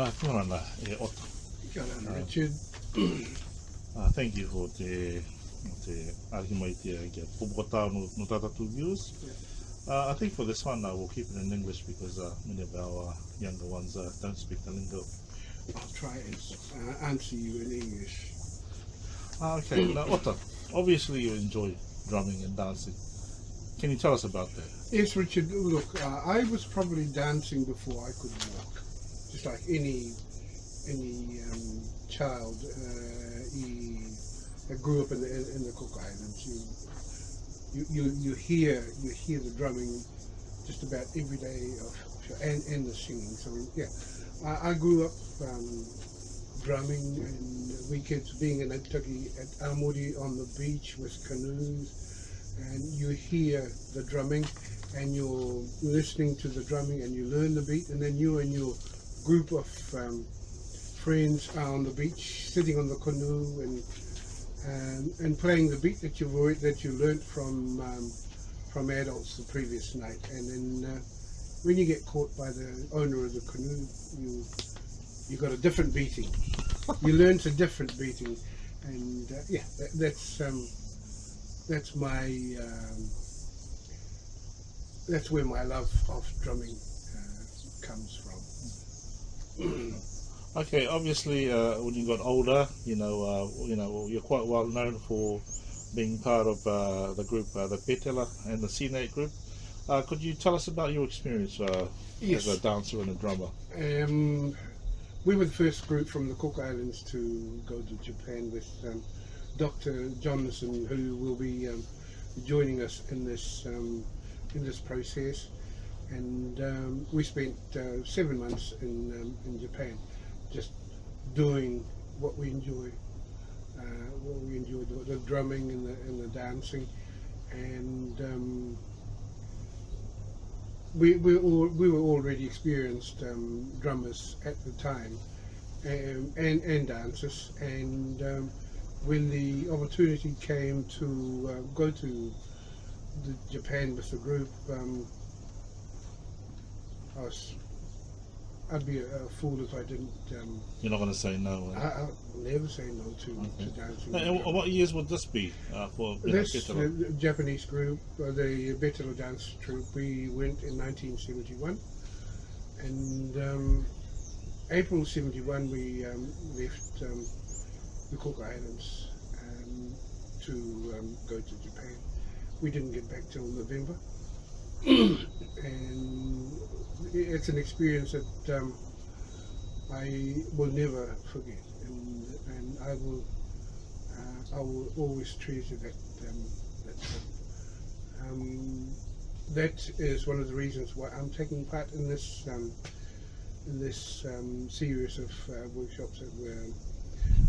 Kia ora, Ota. Kia ora, Richard. Thank you for te arihi mai te popokotao no tātātou viewers. I think for this one we'll keep it in English because many of our younger ones don't speak the lingo. I'll try and answer you in English. Okay, now Ota, obviously you enjoy drumming and dancing. Can you tell us about that? Yes, Richard, look, I was probably dancing before I could walk. Just like any child, he grew up in the Cook Islands. You hear the drumming just about every day and the singing. So yeah, I grew up drumming and weekends being in Aitutaki at Aomori on the beach with canoes, and you hear the drumming and you're listening to the drumming and you learn the beat, and then you and your group of friends are on the beach sitting on the canoe and playing the beat that you learnt from adults the previous night. And then when you get caught by the owner of the canoe, you got a different beating. You learnt a different beating, and yeah, that's where my love of drumming comes from. Okay, obviously when you got older, you're quite well known for being part of the group, the Betela and the CINAT group. Could you tell us about your experience Yes. as a dancer and a drummer? We were the first group from the Cook Islands to go to Japan with Dr. Johnson, who will be joining us in this process. And we spent 7 months in Japan, just doing what we enjoy. The drumming and the dancing, and we were already experienced drummers at the time, and dancers. And when the opportunity came to go to Japan with the group, I'd be a fool if I didn't. You're not going to say no. I'll never say no to dancing. And what years would this be for This Betela? the Japanese group, the Betela dance troupe. We went in 1971, and April '71 we left the Cook Islands to go to Japan. We didn't get back till November, and it's an experience that I will never forget, and I will always treasure that. That is one of the reasons why I'm taking part in this series of workshops that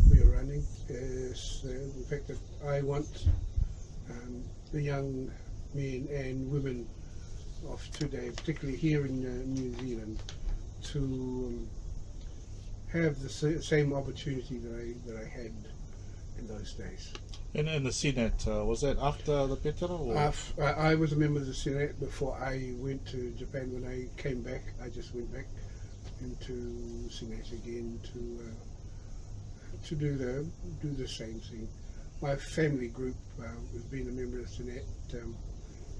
we are running. Is the fact that I want the young men and women of today, particularly here in New Zealand, to have the same opportunity that I had in those days. And the CINAT, was that after the Betela? Or? I was a member of the CINAT before I went to Japan. When I came back, I just went back into CINAT again to do the same thing. My family group has been a member of CINAT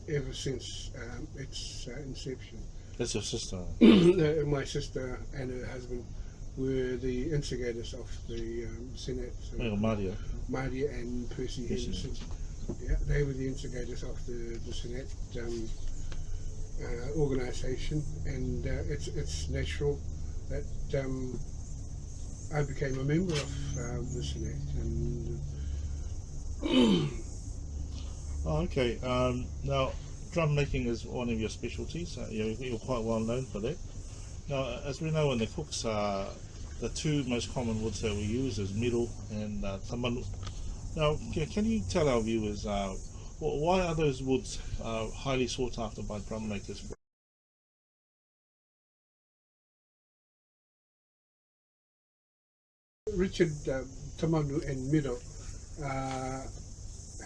ever since its inception. That's your sister? My sister and her husband were the instigators of the CINAT. Maria and Percy Henderson. Yeah, they were the instigators of the CINAT organisation, and it's natural that I became a member of the CINAT. And okay. Now, drum making is one of your specialties. You're quite well known for that. Now, as we know in the Cooks, the two most common woods that we use is miro and tamanu. Now, can you tell our viewers why are those woods highly sought after by drum makers? Richard, tamanu and miro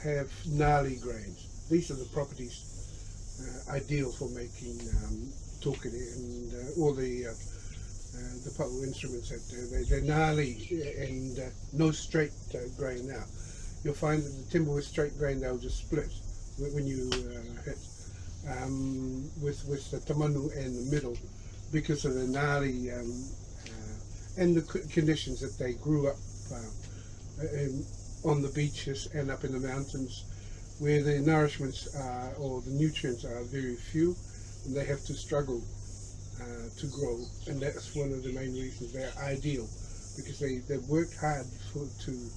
have gnarly grains. These are the properties ideal for making tokere and all the the pau instruments that they're gnarly and no straight grain. Now you'll find that the timber with straight grain, they'll just split when you hit. With the tamanu in the middle, because of the gnarly and the conditions that they grew up on the beaches and up in the mountains, where the nourishments or the nutrients are very few, and they have to struggle to grow, and that's one of the main reasons they're ideal, because they've worked hard to.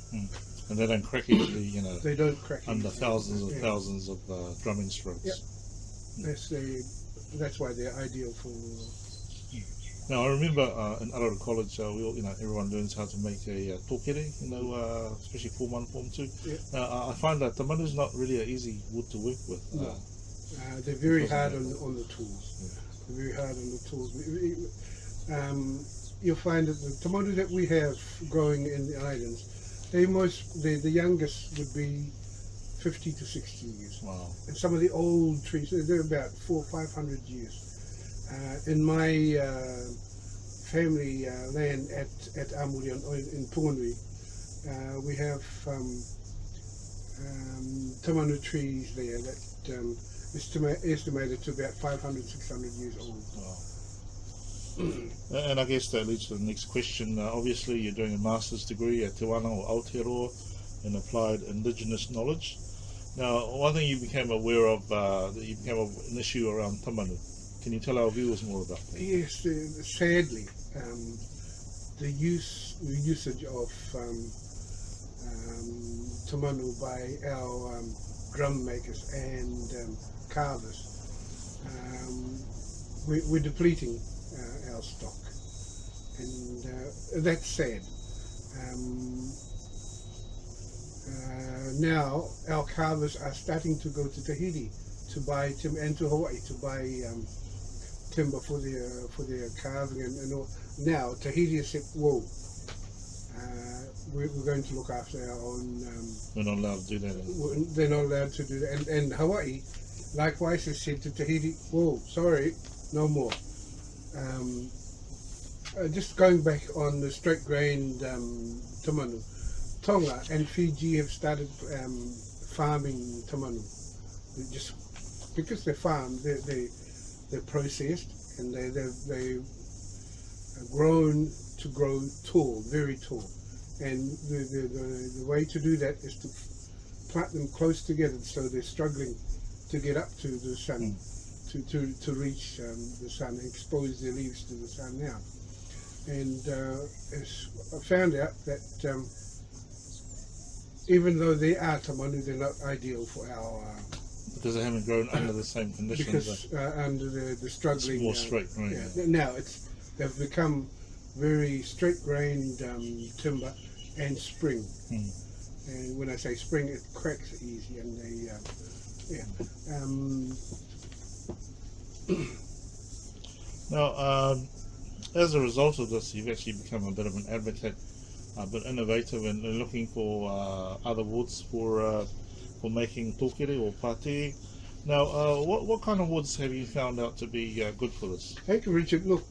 And they don't crack easily, you know. They don't crack under thousands and thousands of drumming strokes. Yep. That's why they're ideal for. Now I remember in Arara College, we all, everyone learns how to make a tokere, especially Form 1, Form 2. Yep. I find that tamanu is not really an easy wood to work with. No. They're very hard on the tools. Yeah. They're very hard on the tools. You'll find that the tamanu that we have growing in the islands, the youngest would be 50 to 60 years. Wow. And some of the old trees, they're about 400 or 500 years. In my family land at Amuri in Punganui, we have tamanu trees there that estimated to about 500, 600 years old. Wow. And I guess that leads to the next question. Obviously, you're doing a master's degree at Te Wana or Aotearoa in applied indigenous knowledge. Now, one thing you became aware of, that you became an issue around tamanu. Can you tell our viewers more about that? Yes, sadly, the usage of tamanu by our drum makers and carvers, we're depleting our stock, and that's sad. Now our carvers are starting to go to Tahiti to buy timber, and to Hawaii to buy timber for their carving and all. Now Tahiti has said, "Whoa, we're going to look after our own." We're not allowed to do that. They're not allowed to do that, and Hawaii, likewise, has said to Tahiti, "Whoa, sorry, no more." Just going back on the straight grained tamanu. Tonga and Fiji have started farming tamanu. Just because they're farmed, they're processed, and they've grown to grow tall, very tall. And the way to do that is to plant them close together, so they're struggling to get up to the sun, to reach the sun, and expose their leaves to the sun now. And I found out that even though they are tamanu, they're not ideal for our... because they haven't grown under the same conditions. Because under the struggling... It's more straight grain. Yeah. Now they've become very straight-grained timber and spring. And when I say spring, it cracks easy, and they... Now, as a result of this, you've actually become a bit of an advocate, a bit innovative, and looking for other woods for making tokere or pate. Now, what kind of woods have you found out to be good for this? Thank you, Richard. Look,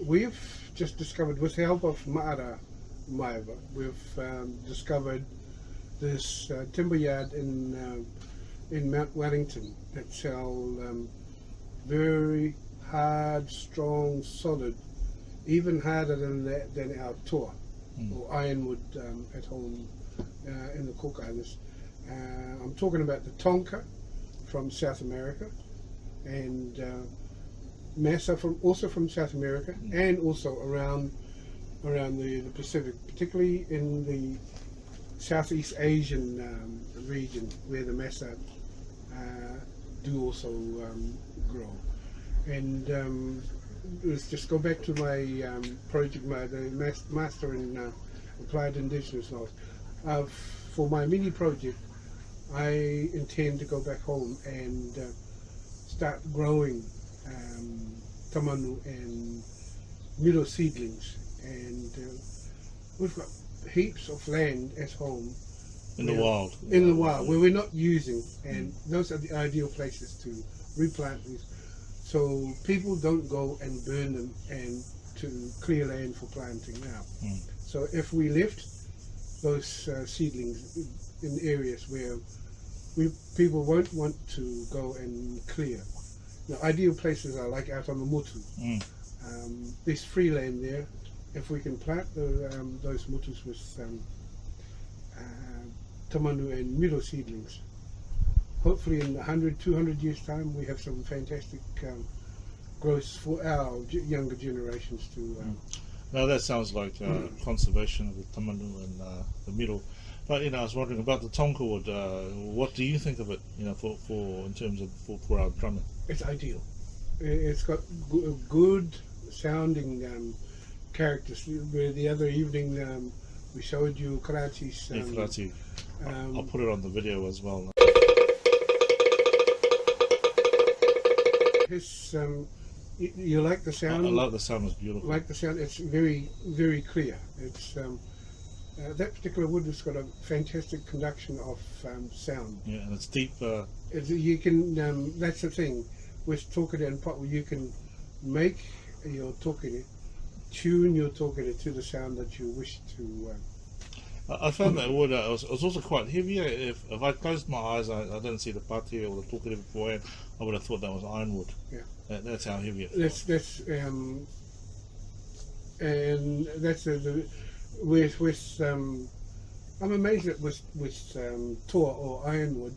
we've just discovered, with the help of Ma'ara Maeva, we've discovered this timber yard in Mount Wellington that sell very hard, strong, solid, even harder than our toa or ironwood at home in the Cook Islands. I'm talking about the Tonka from South America, and Mesa also from South America, and also around the Pacific, particularly in the Southeast Asian region, where the Mesa do also grow. And let's just go back to my project, the Master in Applied Indigenous Knowledge. For my mini project, I intend to go back home and start growing tamanu and miro seedlings. And we've got heaps of land at home. In the wild. In the wild, where we're not using, and those are the ideal places to replant these. So people don't go and burn them and to clear land for planting now. Mm. So if we left those seedlings in areas where people won't want to go and clear. Now, ideal places are like out on the mutu. Mm. There's free land there. If we can plant those mutus with tamanu and miro seedlings, hopefully in 100, 200 years' time, we have some fantastic growth for our younger generations to. Now that sounds like conservation of the tamanu and the miro. But I was wondering about the Tonka wood. What do you think of it? For in terms of for our drumming. It's ideal. It's got good sounding characters. The other evening we showed you Karachi's. Karachi. I'll put it on the video as well. His, you like the sound? I like the sound. It's beautiful. Like the sound. It's very, very clear. It's that particular wood has got a fantastic conduction of sound. Yeah, and it's deep. You can. That's the thing with tokere and pot, where you can make your tokere, tune your tokere to the sound that you wish to. I found that wood it was also quite heavy. If I closed my eyes, I didn't see the pate or the tokere beforehand. I would have thought that was ironwood. Yeah, that's how heavy it was. That's and that's with I'm amazed that with toa or ironwood,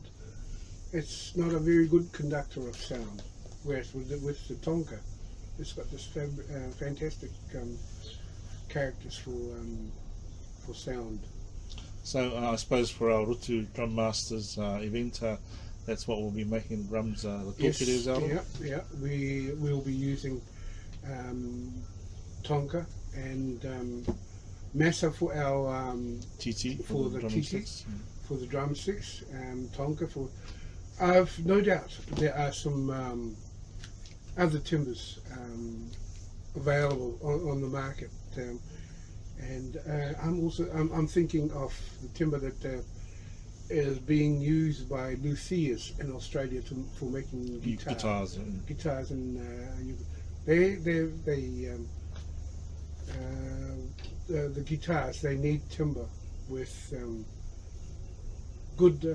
it's not a very good conductor of sound. Whereas with the Tonka, it's got this fantastic characters for sound. So I suppose for our Rutu Drum Masters event, that's what we'll be making drums, the tokeres out of? Yeah, we will be using Tonka and Massa for our TT for the drumsticks. For the drumsticks, Tonka for. I've no doubt there are some other timbers available on the market, and I'm thinking of the timber that is being used by luthiers in Australia for making guitars and the guitars, they need timber with good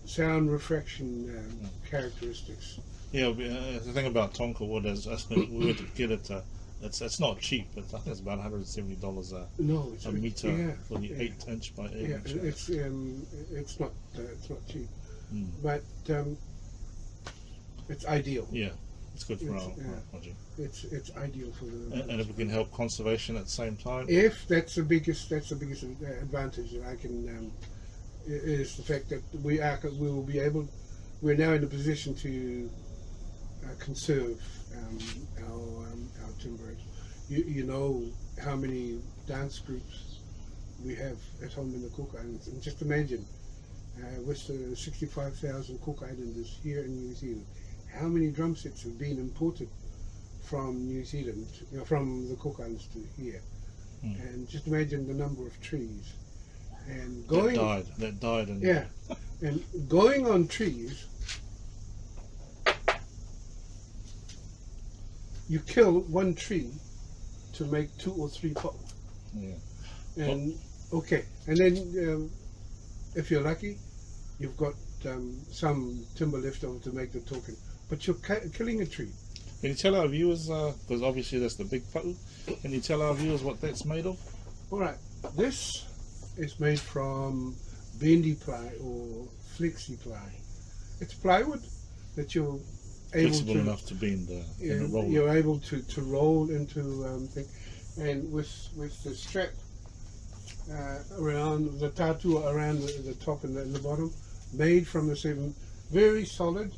sound refraction characteristics. Yeah, the thing about Tonka wood is we were to get it. It's not cheap. I think it's about $170 a meter for the 8-inch by 8-inch. It's not cheap, but it's ideal. Yeah, it's good for our project. It's ideal for the. And if we can help conservation at the same time. If that's the biggest advantage that I can is the fact that we will be able. We're now in a position to conserve our timber. You know how many dance groups we have at home in the Cook Islands, and just imagine with the 65,000 Cook Islanders here in New Zealand, how many drum sets have been imported from New Zealand, from the Cook Islands to here, and just imagine the number of trees and going that died and and going on trees. You kill one tree to make 2 or 3 pot. Yeah. And and then if you're lucky, you've got some timber left over to make the token. But you're killing a tree. Can you tell our viewers, because obviously that's the big pa'u, can you tell our viewers what that's made of? All right, this is made from bendy ply or flexi ply. It's plywood that you're flexible enough to bend in a roll. You're able to roll into thing, and with the strap around the tatua around the top and the bottom, made from the same, very solid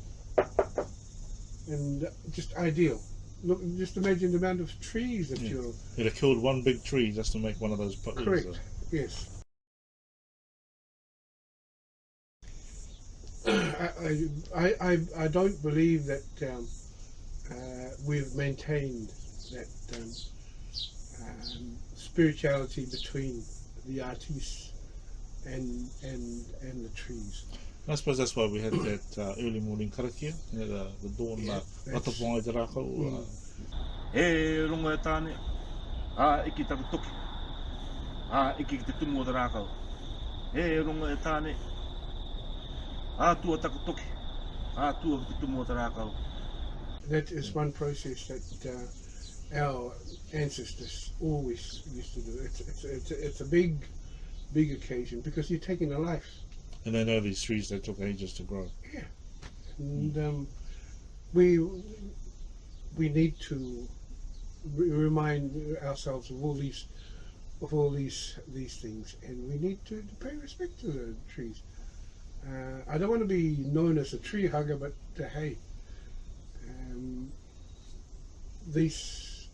and just ideal. Look, just imagine the amount of trees that you're. You'd have killed one big tree just to make one of those pa'us. Correct. Yes. I don't believe that we've maintained that spirituality between the artists and the trees. I suppose that's why we had that early morning karakia, the dawn rataponga te rākau. e rongo e tāne, iki taku toki, iki ki te tumu o te rākau, e rongo e tāne, tua taku toki, tua ki te tumu o te rākau. That is one process that our ancestors always used to do. It's a big occasion because you're taking a life. And I know these trees, they took ages to grow. Yeah, and we need to remind ourselves of all these things, and we need to pay respect to the trees. I don't want to be known as a tree hugger, but hey, these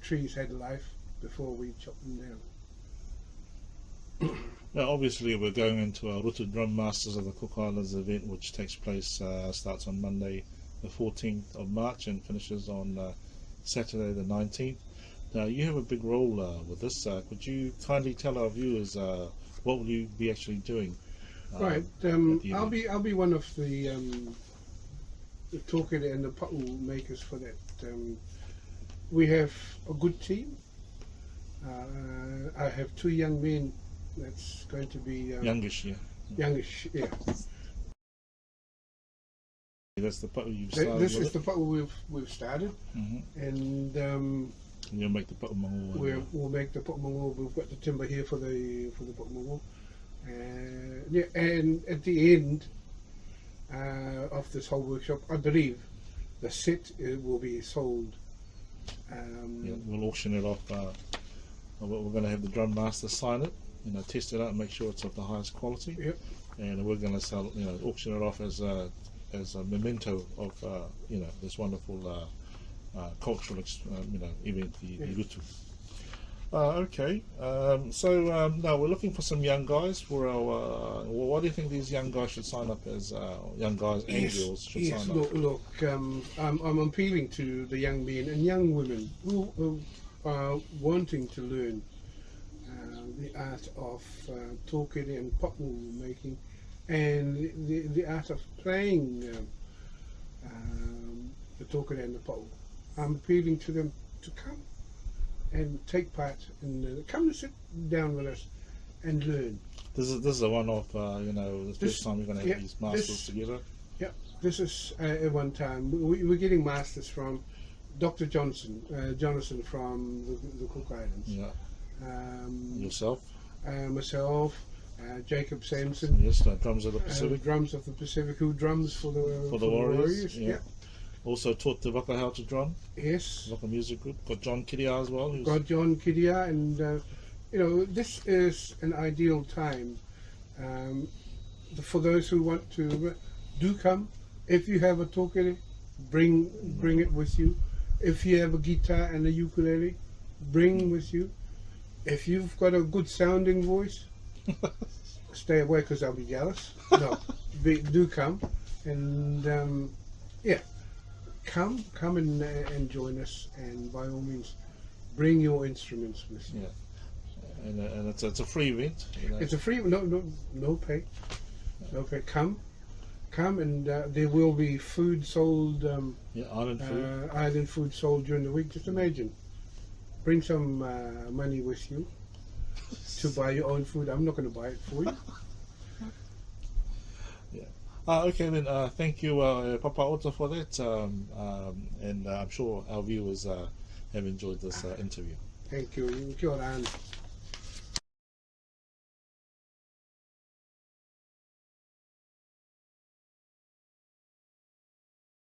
trees had life before we chopped them down. Now, obviously, we're going into our Rutu Drum Masters of the Cook Islands event, which takes place, starts on Monday the 14th of March and finishes on Saturday the 19th. Now, you have a big role with this. Could you kindly tell our viewers what will you be actually doing? Right, I'll be one of the tokere and the pa'u makers for that. We have a good team. I have two young men. That's going to be youngish, yeah. Youngish, yeah. That's the pa'u you've started. This is the pa'u we've started, and you'll make the pa'u mango. We'll make the pa'u mango. We've got the timber here for the pa'u mango. Yeah, and at the end of this whole workshop, I believe the set will be sold. Yeah, we'll auction it off. We're going to have the drum master sign it, test it out and make sure it's of the highest quality. Yep. And we're going to sell, auction it off as a memento of, this wonderful cultural, event, the Rutu. Okay, so now we're looking for some young guys for our. What do you think these young guys should sign up as? Young guys and girls should sign up. Look, I'm appealing to the young men and young women who are wanting to learn the art of tokere and pa'u making, and the art of playing the tokere and the pa'u. I'm appealing to them to come and take part and come and sit down with us and learn. This is a one-off, the first time we're going to have these masters together. Yeah, this is at one time. We're getting masters from Dr. Jonathan from the Cook Islands. Yeah. Yourself? Myself, Jacob Sampson. Yes, drums of the Pacific. Drums of the Pacific, who drums for the Warriors. Yeah. Also taught the waka how to drum. Yes. Waka music group. Got John Kiria as well. Got John Kiria, and this is an ideal time for those who want to do come. If you have a tokere, bring it with you. If you have a guitar and a ukulele, bring with you. If you've got a good sounding voice, stay away because I'll be jealous. No, do come, and come and join us, and by all means, bring your instruments with you. Yeah, and it's a free event. It's a free, no pay, no pay. Come, and there will be food sold. Island food sold during the week. Just imagine, bring some money with you to buy your own food. I'm not going to buy it for you. Okay then, thank you Papa Ota for that, and I'm sure our viewers have enjoyed this interview. Thank you. Kia ora.